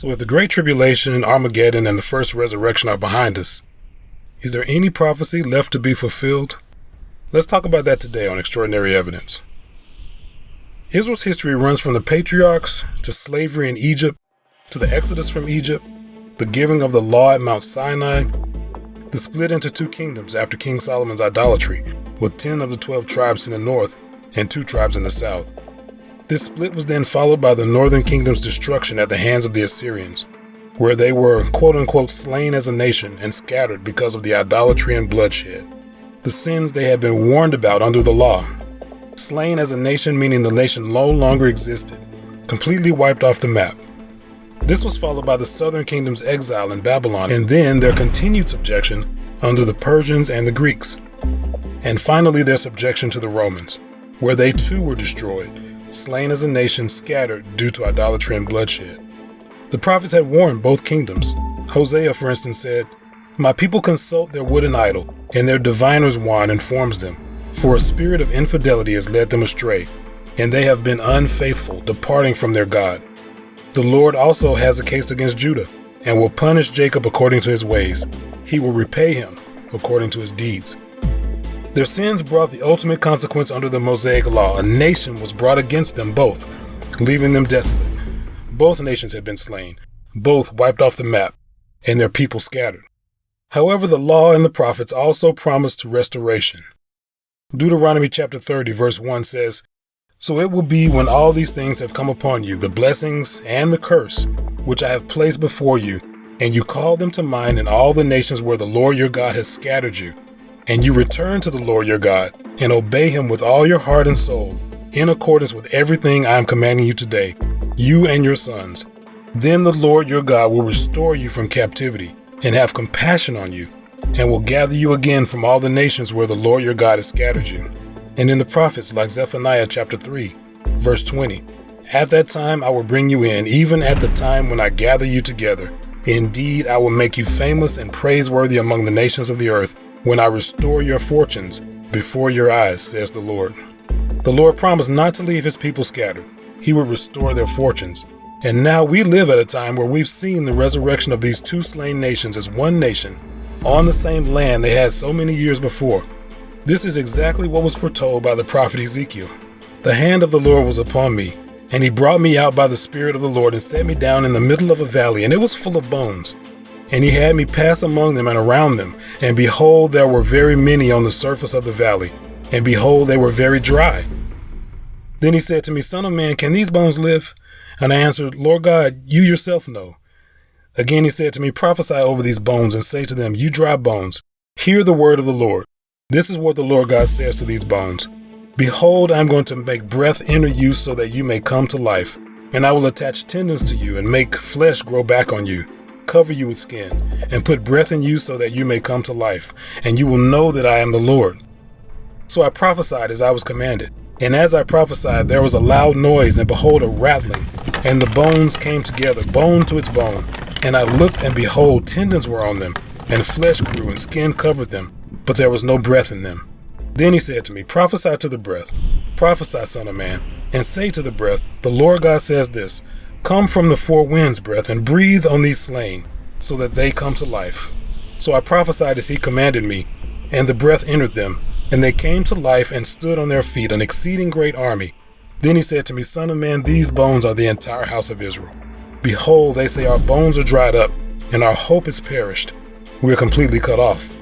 So if the Great Tribulation, Armageddon, and the first resurrection are behind us, is there any prophecy left to be fulfilled? Let's talk about that today on Extraordinary Evidence. Israel's history runs from the patriarchs to slavery in Egypt, to the exodus from Egypt, the giving of the law at Mount Sinai, the split into two kingdoms after King Solomon's idolatry, with 10 of the 12 tribes in the north and 2 tribes in the south. This split was then followed by the northern kingdom's destruction at the hands of the Assyrians, where they were quote-unquote slain as a nation and scattered because of the idolatry and bloodshed, the sins they had been warned about under the law. Slain as a nation meaning the nation no longer existed, completely wiped off the map. This was followed by the southern kingdom's exile in Babylon, and then their continued subjection under the Persians and the Greeks. And finally their subjection to the Romans, where they too were destroyed, slain as a nation, scattered due to idolatry and bloodshed. The prophets had warned both kingdoms. Hosea, for instance, said, "My people consult their wooden idol, and their diviner's wand informs them, for a spirit of infidelity has led them astray, and they have been unfaithful, departing from their God. The Lord also has a case against Judah, and will punish Jacob according to his ways. He will repay him according to his deeds." Their sins brought the ultimate consequence under the Mosaic law. A nation was brought against them both, leaving them desolate. Both nations had been slain, both wiped off the map, and their people scattered. However, the law and the prophets also promised restoration. Deuteronomy chapter 30 verse 1 says, "So it will be when all these things have come upon you, the blessings and the curse, which I have placed before you, and you call them to mind in all the nations where the Lord your God has scattered you, and you return to the Lord your God, and obey him with all your heart and soul, in accordance with everything I am commanding you today, you and your sons. Then the Lord your God will restore you from captivity, and have compassion on you, and will gather you again from all the nations where the Lord your God has scattered you." And in the prophets like Zephaniah chapter 3, verse 20, "At that time I will bring you in, even at the time when I gather you together. Indeed, I will make you famous and praiseworthy among the nations of the earth, when I restore your fortunes before your eyes, says the Lord." The Lord promised not to leave his people scattered. He would restore their fortunes. And now we live at a time where we've seen the resurrection of these two slain nations as one nation, on the same land they had so many years before. This is exactly what was foretold by the prophet Ezekiel. "The hand of the Lord was upon me, and he brought me out by the Spirit of the Lord and set me down in the middle of a valley, and it was full of bones. And he had me pass among them and around them, and behold, there were very many on the surface of the valley, and behold, they were very dry. Then he said to me, 'Son of man, can these bones live?' And I answered, 'Lord God, you yourself know.' Again he said to me, 'Prophesy over these bones and say to them, you dry bones, hear the word of the Lord. This is what the Lord God says to these bones. Behold, I am going to make breath enter you so that you may come to life, and I will attach tendons to you and make flesh grow back on you, cover you with skin, and put breath in you so that you may come to life, and you will know that I am the Lord.' So I prophesied as I was commanded. And as I prophesied, there was a loud noise, and behold, a rattling, and the bones came together, bone to its bone. And I looked, and behold, tendons were on them, and flesh grew, and skin covered them, but there was no breath in them. Then he said to me, 'Prophesy to the breath, prophesy, son of man, and say to the breath, the Lord God says this, come from the four winds, breath, and breathe on these slain, so that they come to life.' So I prophesied as he commanded me, and the breath entered them, and they came to life and stood on their feet, an exceeding great army. Then he said to me, 'Son of man, these bones are the entire house of Israel. Behold, they say, our bones are dried up, and our hope is perished. We are completely cut off.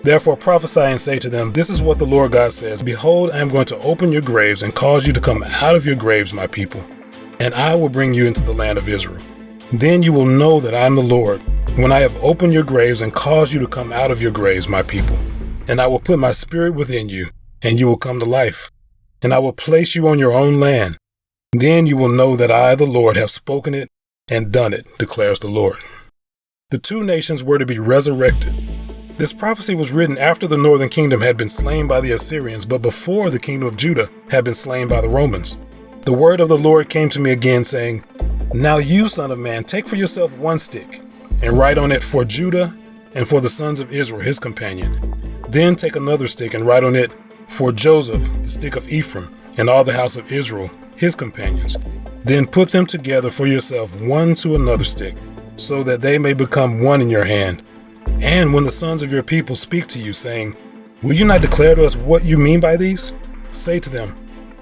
Therefore prophesy and say to them, this is what the Lord God says, behold, I am going to open your graves and cause you to come out of your graves, my people, and I will bring you into the land of Israel. Then you will know that I am the Lord, when I have opened your graves and caused you to come out of your graves, my people. And I will put my spirit within you, and you will come to life. And I will place you on your own land. Then you will know that I, the Lord, have spoken it and done it, declares the Lord." The two nations were to be resurrected. This prophecy was written after the northern kingdom had been slain by the Assyrians, but before the kingdom of Judah had been slain by the Romans. The word of the Lord came to me again, saying, "Now you, son of man, take for yourself one stick, and write on it for Judah and for the sons of Israel, his companion. Then take another stick and write on it for Joseph, the stick of Ephraim, and all the house of Israel, his companions. Then put them together for yourself one to another stick, so that they may become one in your hand. And when the sons of your people speak to you, saying, will you not declare to us what you mean by these? Say to them,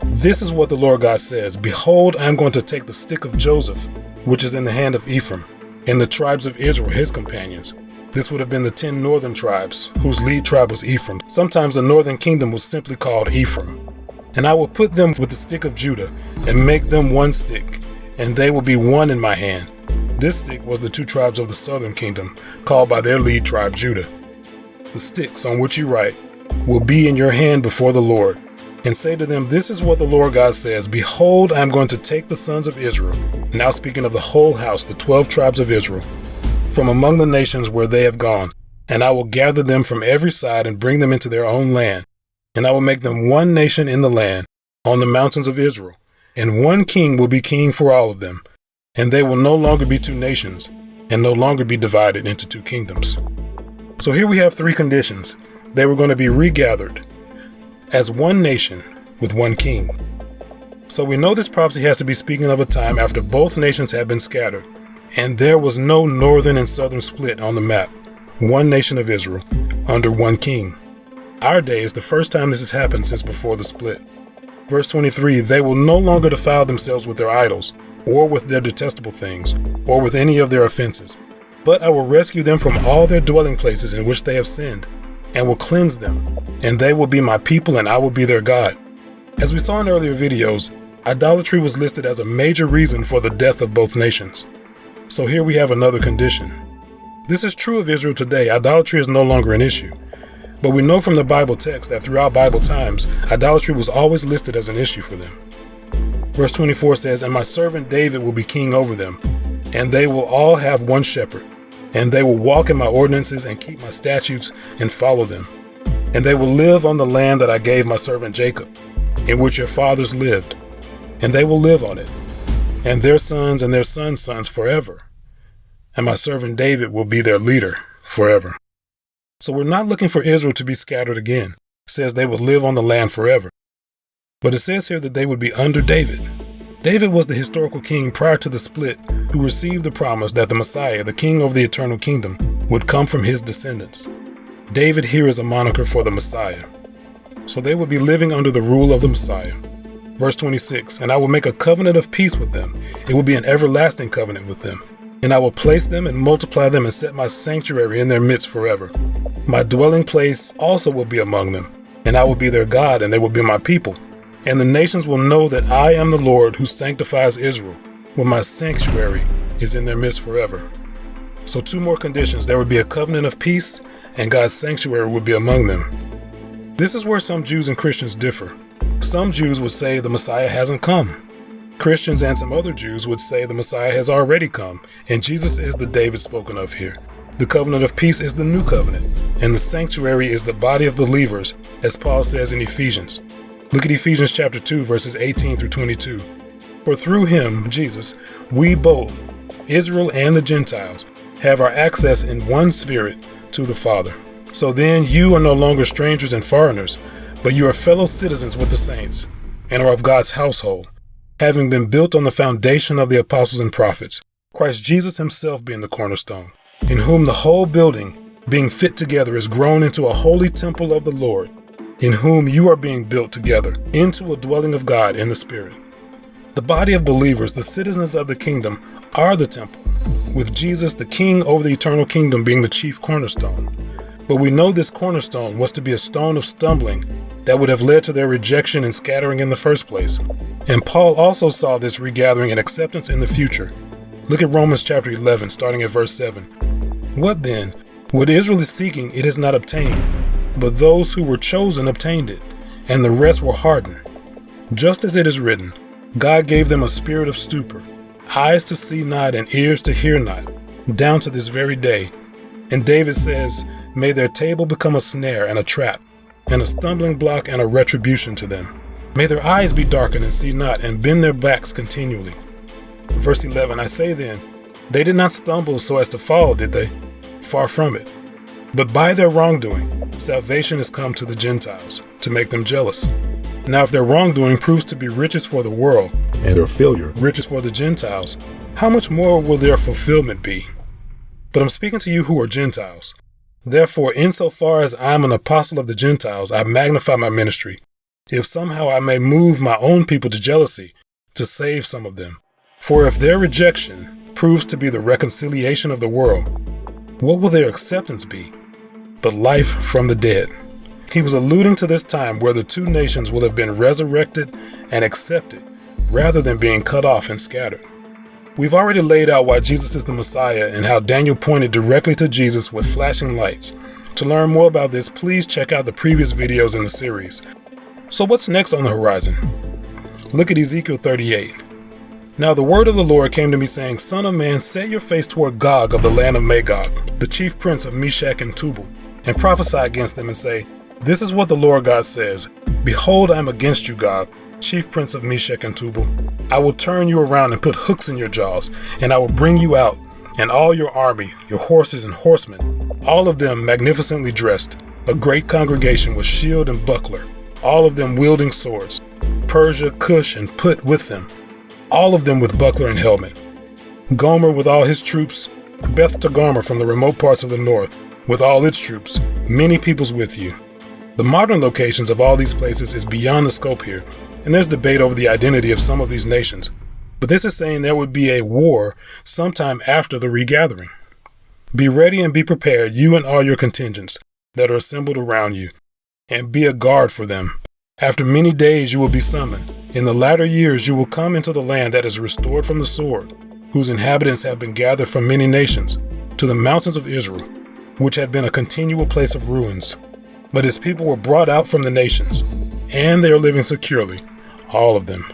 this is what the Lord God says, behold, I am going to take the stick of Joseph, which is in the hand of Ephraim, and the tribes of Israel, his companions. This would have been the 10 northern tribes, whose lead tribe was Ephraim. Sometimes the northern kingdom was simply called Ephraim. And I will put them with the stick of Judah, and make them one stick, and they will be one in my hand. This stick was the 2 tribes of the southern kingdom, called by their lead tribe Judah. The sticks on which you write will be in your hand before the Lord, and say to them, this is what the Lord God says, behold, I am going to take the sons of Israel, now speaking of the whole house, the 12 tribes of Israel, from among the nations where they have gone, and I will gather them from every side and bring them into their own land, and I will make them one nation in the land, on the mountains of Israel, and one king will be king for all of them, and they will no longer be 2 nations, and no longer be divided into 2 kingdoms. So here we have 3 conditions. They were going to be regathered as one nation with one king. So we know this prophecy has to be speaking of a time after both nations had been scattered, and there was no northern and southern split on the map. One nation of Israel under one king. Our day is the first time this has happened since before the split. Verse 23, they will no longer defile themselves with their idols, or with their detestable things, or with any of their offenses. But I will rescue them from all their dwelling places in which they have sinned, and will cleanse them, and they will be my people, and I will be their God. As we saw in earlier videos, idolatry was listed as a major reason for the death of both nations. So here we have another condition. This is true of Israel today. Idolatry is no longer an issue. But we know from the Bible text that throughout Bible times, idolatry was always listed as an issue for them. Verse 24 says, and my servant David will be king over them, and they will all have one shepherd, and they will walk in my ordinances and keep my statutes and follow them. And they will live on the land that I gave my servant Jacob, in which your fathers lived, and they will live on it, and their sons and their sons' sons forever. And my servant David will be their leader forever. So we're not looking for Israel to be scattered again. It says they will live on the land forever. But it says here that they would be under David. David was the historical king prior to the split who received the promise that the Messiah, the king of the eternal kingdom, would come from his descendants. David here is a moniker for the Messiah. So they would be living under the rule of the Messiah. Verse 26, and I will make a covenant of peace with them. It will be an everlasting covenant with them. And I will place them and multiply them and set my sanctuary in their midst forever. My dwelling place also will be among them, and I will be their God, and they will be my people. And the nations will know that I am the Lord who sanctifies Israel, when my sanctuary is in their midst forever. So 2 more conditions. There would be a covenant of peace, and God's sanctuary would be among them. This is where some Jews and Christians differ. Some Jews would say the Messiah hasn't come. Christians and some other Jews would say the Messiah has already come, and Jesus is the David spoken of here. The covenant of peace is the new covenant, and the sanctuary is the body of believers, as Paul says in Ephesians. Look at Ephesians chapter 2, verses 18 through 22. For through him, Jesus, we both, Israel and the Gentiles, have our access in one spirit to the Father. So then you are no longer strangers and foreigners, but you are fellow citizens with the saints, and are of God's household, having been built on the foundation of the apostles and prophets, Christ Jesus himself being the cornerstone, in whom the whole building, being fit together, is grown into a holy temple of the Lord, in whom you are being built together into a dwelling of God in the Spirit. The body of believers, the citizens of the kingdom, are the temple, with Jesus, the King over the eternal kingdom, being the chief cornerstone. But we know this cornerstone was to be a stone of stumbling that would have led to their rejection and scattering in the first place. And Paul also saw this regathering and acceptance in the future. Look at Romans chapter 11, starting at verse 7. What then? What Israel is seeking, it has not obtained, but those who were chosen obtained it, and the rest were hardened. Just as it is written, God gave them a spirit of stupor, eyes to see not and ears to hear not, down to this very day. And David says, may their table become a snare and a trap, and a stumbling block and a retribution to them. May their eyes be darkened and see not, and bend their backs continually. Verse 11, I say then, they did not stumble so as to fall, did they? Far from it. But by their wrongdoing, salvation has come to the Gentiles, to make them jealous. Now if their wrongdoing proves to be riches for the world, and their failure riches for the Gentiles, how much more will their fulfillment be? But I'm speaking to you who are Gentiles. Therefore, insofar as I am an apostle of the Gentiles, I magnify my ministry, if somehow I may move my own people to jealousy, to save some of them. For if their rejection proves to be the reconciliation of the world, what will their acceptance be? But life from the dead. He was alluding to this time where the two nations will have been resurrected and accepted, rather than being cut off and scattered. We've already laid out why Jesus is the Messiah and how Daniel pointed directly to Jesus with flashing lights. To learn more about this, please check out the previous videos in the series. So what's next on the horizon? Look at Ezekiel 38. Now the word of the Lord came to me saying, Son of man, set your face toward Gog of the land of Magog, the chief prince of Meshech and Tubal, and prophesy against them and say, This is what the Lord God says, Behold, I am against you, Gog, chief prince of Meshech and Tubal. I will turn you around and put hooks in your jaws, and I will bring you out, and all your army, your horses and horsemen, all of them magnificently dressed, a great congregation with shield and buckler, all of them wielding swords, Persia, Cush, and Put with them, all of them with buckler and helmet. Gomer with all his troops, Beth Togarmah from the remote parts of the north, with all its troops, many peoples with you. The modern locations of all these places is beyond the scope here, and there's debate over the identity of some of these nations. But this is saying there would be a war sometime after the regathering. Be ready and be prepared, you and all your contingents that are assembled around you, and be a guard for them. After many days you will be summoned. In the latter years you will come into the land that is restored from the sword, whose inhabitants have been gathered from many nations, to the mountains of Israel, which had been a continual place of ruins. But his people were brought out from the nations, and they are living securely, all of them.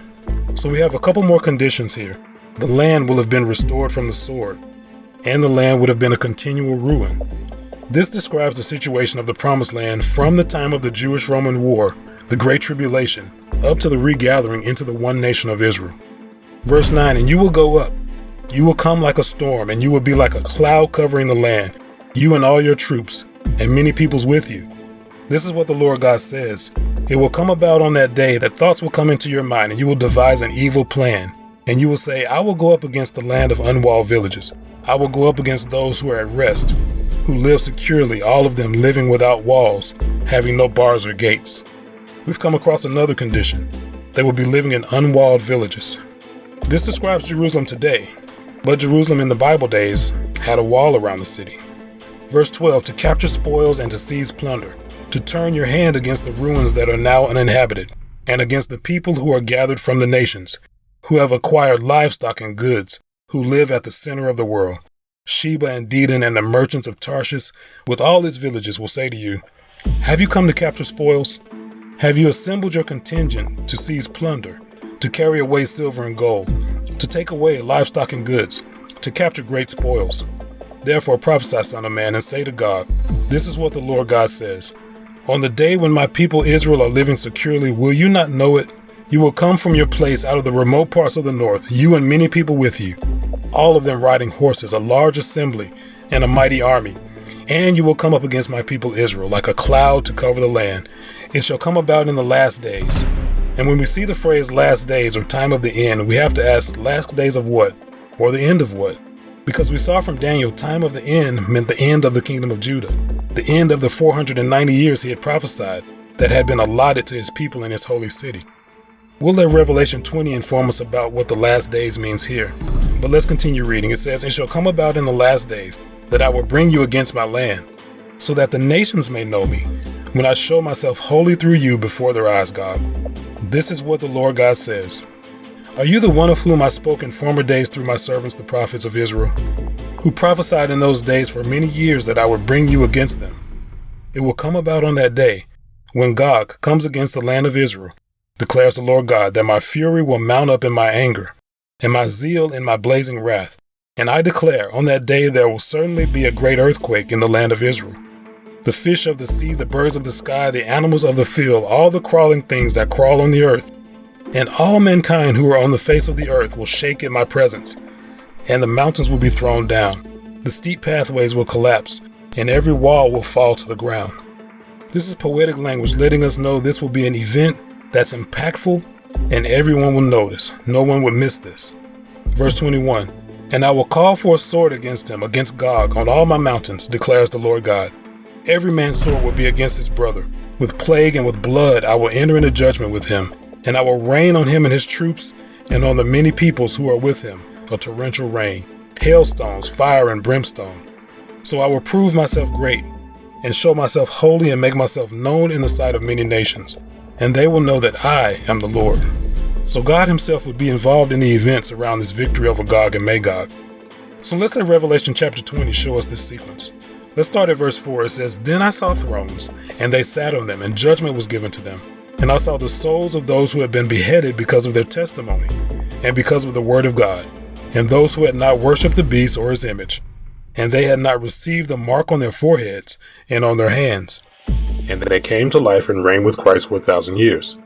So we have a couple more conditions here. The land will have been restored from the sword, and the land would have been a continual ruin. This describes the situation of the Promised Land from the time of the Jewish-Roman War, the Great Tribulation, up to the regathering into the one nation of Israel. Verse 9, And you will go up, you will come like a storm, and you will be like a cloud covering the land, you and all your troops, and many peoples with you. This is what the Lord God says. It will come about on that day that thoughts will come into your mind, and you will devise an evil plan. And you will say, I will go up against the land of unwalled villages. I will go up against those who are at rest, who live securely, all of them living without walls, having no bars or gates. We've come across another condition. They will be living in unwalled villages. This describes Jerusalem today, but Jerusalem in the Bible days had a wall around the city. Verse 12, To capture spoils and to seize plunder, to turn your hand against the ruins that are now uninhabited, and against the people who are gathered from the nations, who have acquired livestock and goods, who live at the center of the world. Sheba and Dedan and the merchants of Tarshish, with all its villages, will say to you, Have you come to capture spoils? Have you assembled your contingent to seize plunder, to carry away silver and gold, to take away livestock and goods, to capture great spoils? Therefore prophesy, Son of man, and say to Gog, This is what the Lord God says. On the day when my people Israel are living securely, will you not know it? You will come from your place out of the remote parts of the north, you and many people with you, all of them riding horses, a large assembly, and a mighty army. And you will come up against my people Israel, like a cloud to cover the land. It shall come about in the last days. And when we see the phrase last days or time of the end, we have to ask, last days of what? Or the end of what? Because we saw from Daniel, time of the end meant the end of the kingdom of Judah, the end of the 490 years he had prophesied that had been allotted to his people in his holy city. We'll let Revelation 20 inform us about what the last days means here. But let's continue reading. It says, It shall come about in the last days that I will bring you against my land, so that the nations may know me, when I show myself holy through you before their eyes, God. This is what the Lord God says. Are you the one of whom I spoke in former days through my servants the prophets of Israel, who prophesied in those days for many years that I would bring you against them? It will come about on that day, when Gog comes against the land of Israel, declares the Lord God, that my fury will mount up in my anger, and my zeal in my blazing wrath. And I declare, on that day there will certainly be a great earthquake in the land of Israel. The fish of the sea, the birds of the sky, the animals of the field, all the crawling things that crawl on the earth, and all mankind who are on the face of the earth will shake in my presence, and the mountains will be thrown down. The steep pathways will collapse, and every wall will fall to the ground. This is poetic language letting us know this will be an event that's impactful and everyone will notice. No one would miss this. Verse 21, and I will call for a sword against him, against Gog, on all my mountains, declares the Lord God. Every man's sword will be against his brother. With plague and with blood I will enter into judgment with him, and I will rain on him and his troops, and on the many peoples who are with him, a torrential rain, hailstones, fire, and brimstone. So I will prove myself great, and show myself holy, and make myself known in the sight of many nations, and they will know that I am the Lord. So God himself would be involved in the events around this victory over Gog and Magog. So let's let Revelation chapter 20 show us this sequence. Let's start at verse 4. It says, Then I saw thrones, and they sat on them, and judgment was given to them. And I saw the souls of those who had been beheaded because of their testimony, and because of the word of God, and those who had not worshipped the beast or his image, and they had not received the mark on their foreheads and on their hands. And they came to life and reigned with Christ for 1,000 years.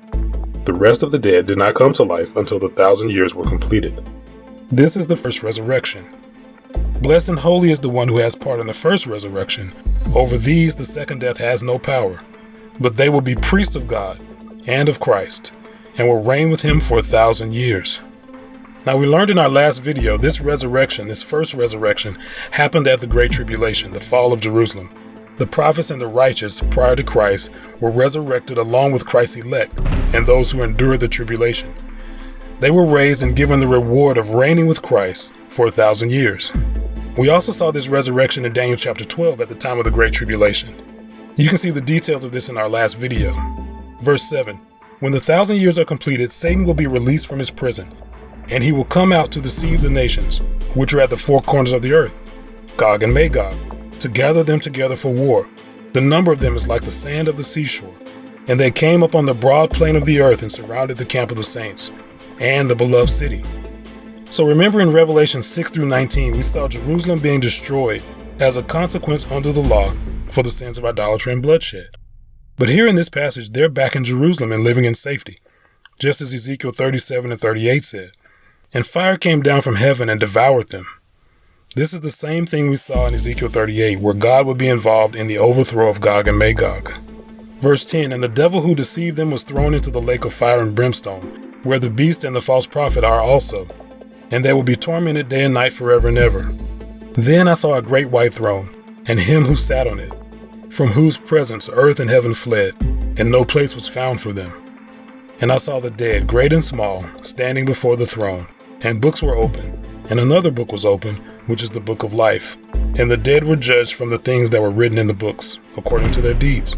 The rest of the dead did not come to life until the 1,000 years were completed. This is the first resurrection. Blessed and holy is the one who has part in the first resurrection. Over these the second death has no power, but they will be priests of God and of Christ, and will reign with him for 1,000 years. Now we learned in our last video, this resurrection, this first resurrection, happened at the Great Tribulation, the fall of Jerusalem. The prophets and the righteous, prior to Christ, were resurrected along with Christ's elect and those who endured the tribulation. They were raised and given the reward of reigning with Christ for 1,000 years. We also saw this resurrection in Daniel chapter 12 at the time of the Great Tribulation. You can see the details of this in our last video. Verse 7, When the 1,000 years are completed, Satan will be released from his prison, and he will come out to deceive the nations, which are at the four corners of the earth, Gog and Magog, to gather them together for war. The number of them is like the sand of the seashore. And they came upon the broad plain of the earth and surrounded the camp of the saints and the beloved city. So remember in Revelation 6 through 19, we saw Jerusalem being destroyed as a consequence under the law for the sins of idolatry and bloodshed. But here in this passage, they're back in Jerusalem and living in safety, just as Ezekiel 37 and 38 said. And fire came down from heaven and devoured them. This is the same thing we saw in Ezekiel 38, where God would be involved in the overthrow of Gog and Magog. Verse 10, And the devil who deceived them was thrown into the lake of fire and brimstone, where the beast and the false prophet are also, and they will be tormented day and night forever and ever. Then I saw a great white throne, and him who sat on it, from whose presence earth and heaven fled, and no place was found for them. And I saw the dead, great and small, standing before the throne, and books were opened, and another book was opened, which is the book of life. And the dead were judged from the things that were written in the books, according to their deeds.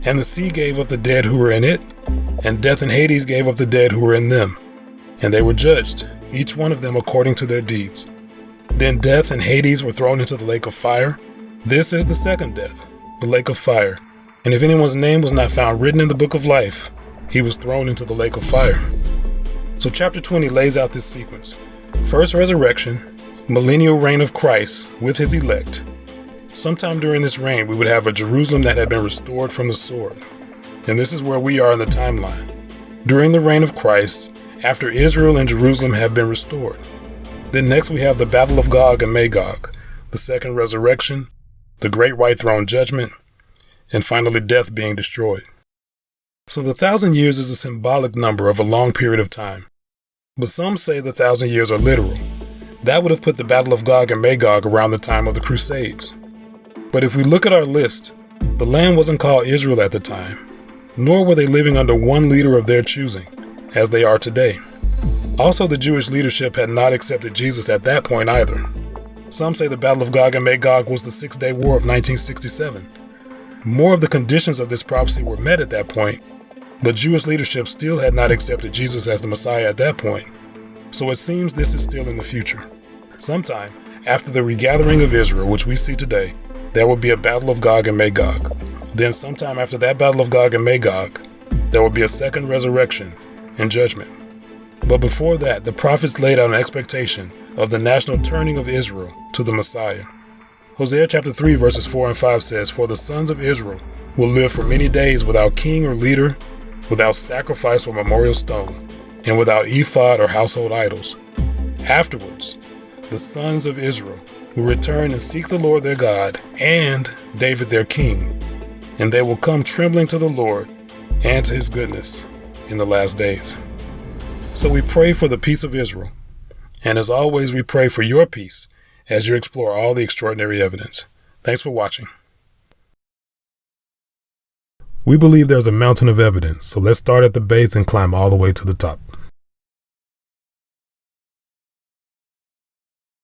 And the sea gave up the dead who were in it, and death and Hades gave up the dead who were in them. And they were judged, each one of them according to their deeds. Then death and Hades were thrown into the lake of fire. This is the second death, the lake of fire. And if anyone's name was not found written in the book of life, he was thrown into the lake of fire. So chapter 20 lays out this sequence. First resurrection, millennial reign of Christ with his elect. Sometime during this reign, we would have a Jerusalem that had been restored from the sword. And this is where we are in the timeline. During the reign of Christ, after Israel and Jerusalem have been restored. Then next we have the battle of Gog and Magog, the second resurrection, the great white throne judgment, and finally death being destroyed. So the 1,000 years is a symbolic number of a long period of time. But some say the 1,000 years are literal. That would have put the battle of Gog and Magog around the time of the Crusades. But if we look at our list, the land wasn't called Israel at the time, nor were they living under one leader of their choosing, as they are today. Also, the Jewish leadership had not accepted Jesus at that point either. Some say the Battle of Gog and Magog was the Six-Day War of 1967. More of the conditions of this prophecy were met at that point, but Jewish leadership still had not accepted Jesus as the Messiah at that point. So it seems this is still in the future. Sometime after the regathering of Israel, which we see today, there will be a battle of Gog and Magog. Then sometime after that battle of Gog and Magog, there will be a second resurrection and judgment. But before that, the prophets laid out an expectation of the national turning of Israel to the Messiah. Hosea chapter 3 verses 4 and 5 says, For the sons of Israel will live for many days without king or leader, without sacrifice or memorial stone, and without ephod or household idols. Afterwards, the sons of Israel will return and seek the Lord their God and David their king, and they will come trembling to the Lord and to his goodness in the last days. So we pray for the peace of Israel. And as always, we pray for your peace as you explore all the extraordinary evidence. Thanks for watching. We believe there's a mountain of evidence, so let's start at the base and climb all the way to the top.